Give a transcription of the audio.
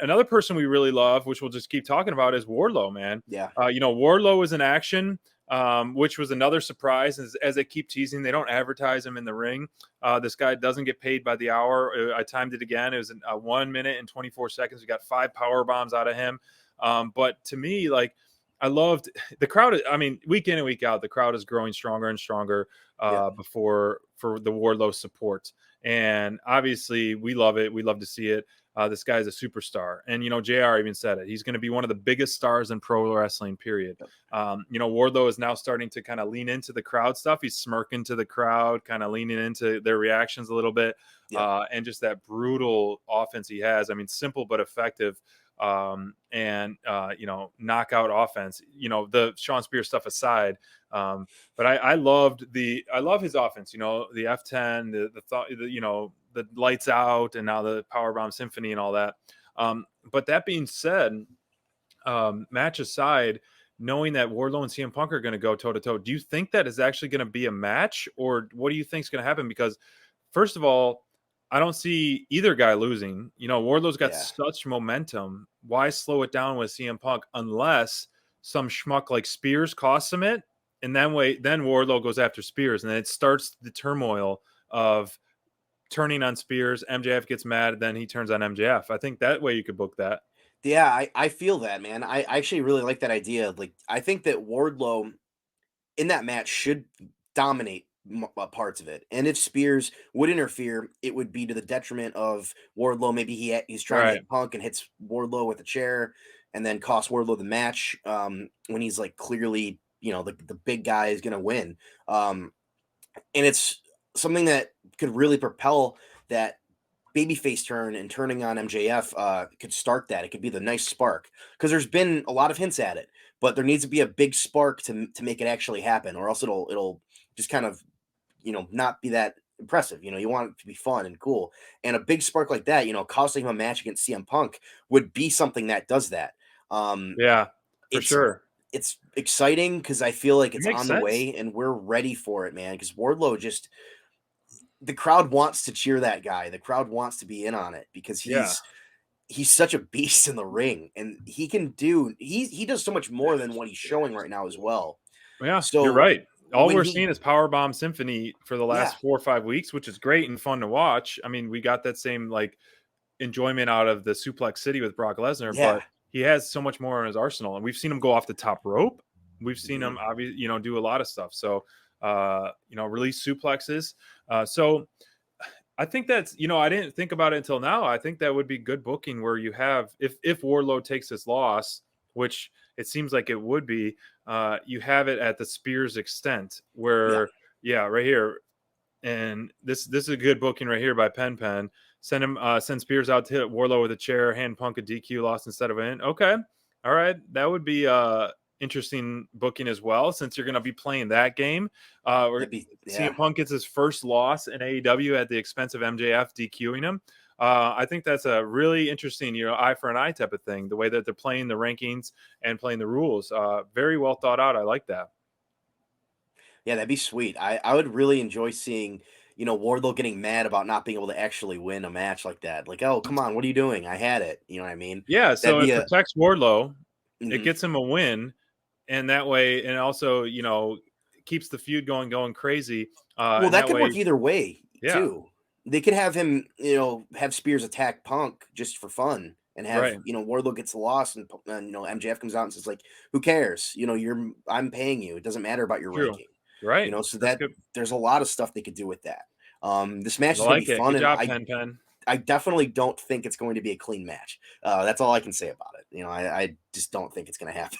another person we really love, which we'll just keep talking about, is Wardlow, man. Yeah. Wardlow is in action, which was another surprise. As they keep teasing, they don't advertise him in the ring. This guy doesn't get paid by the hour. I timed it again. It was 1 minute and 24 seconds. We got 5 power bombs out of him. But to me, like, I loved the crowd. I mean, week in and week out, the crowd is growing stronger and stronger for the Wardlow support. And obviously, we love it. We love to see it. This guy is a superstar. And, JR even said it. He's going to be one of the biggest stars in pro wrestling, period. Wardlow is now starting to kind of lean into the crowd stuff. He's smirking to the crowd, kind of leaning into their reactions a little bit. And just that brutal offense he has. I mean, simple but effective. Knockout offense, the Sean Spears stuff aside. But I love his offense, the F10, the lights out, and now the Powerbomb Symphony and all that. But that being said, match aside, knowing that Wardlow and CM Punk are going to go toe to toe, do you think that is actually going to be a match, or what do you think is going to happen? Because first of all, I don't see either guy losing. Wardlow's got such momentum. Why slow it down with CM Punk unless some schmuck like Spears costs him it? And then Wardlow goes after Spears, and then it starts the turmoil of turning on Spears. MJF gets mad, then he turns on MJF. I think that way you could book that. Yeah, I feel that, man. I actually really like that idea. Like, I think that Wardlow in that match should dominate parts of it, and if Spears would interfere, it would be to the detriment of Wardlow. Maybe he's trying to hit Punk and hits Wardlow with a chair, and then costs Wardlow the match when he's like clearly, the big guy is going to win. And it's something that could really propel that babyface turn, and turning on MJF could start that. It could be the nice spark, because there's been a lot of hints at it, but there needs to be a big spark to make it actually happen, or else it'll just kind of not be that impressive. You want it to be fun and cool, and a big spark like that, costing him a match against CM Punk would be something that does that. For sure. It's exciting because I feel like it's on sense. the way, and we're ready for it, man. Because Wardlow the crowd wants to cheer that guy. The crowd wants to be in on it because he's such a beast in the ring, and he does so much more than what he's showing right now as well. Yeah, so you're right. All we're seeing is Powerbomb Symphony for the last 4 or 5 weeks, which is great and fun to watch. I mean, we got that same enjoyment out of the Suplex City with Brock Lesnar, but he has so much more in his arsenal, and we've seen him go off the top rope. We've seen him obviously, do a lot of stuff. So, release suplexes. So I think that's, I didn't think about it until now. I think that would be good booking where you have, if Wardlow takes this loss, which it seems like it would be, you have it at the Spears extent where, right here. And this is a good booking right here by Pen. Send Spears out to hit Wardlow with a chair, hand Punk a DQ loss instead of in. Okay. All right. That would be interesting booking as well, since you're going to be playing that game. CM Punk gets his first loss in AEW at the expense of MJF DQing him. I think that's a really interesting, eye for an eye type of thing, the way that they're playing the rankings and playing the rules. Very well thought out. I like that. Yeah, that'd be sweet. I would really enjoy seeing, Wardlow getting mad about not being able to actually win a match like that. Like, oh, come on, what are you doing? I had it. You know what I mean? Yeah, so it protects Wardlow. It gets him a win. And that way, and also, keeps the feud going crazy. Well, that could work either way, too. They could have him, have Spears attack Punk just for fun, and have, Wardlow gets the loss, and MJF comes out and says, like, who cares? I'm paying you. It doesn't matter about your ranking. Right. So there's a lot of stuff they could do with that. This match is going to be fun. Good job, Pen. I definitely don't think it's going to be a clean match. That's all I can say about it. I just don't think it's going to happen.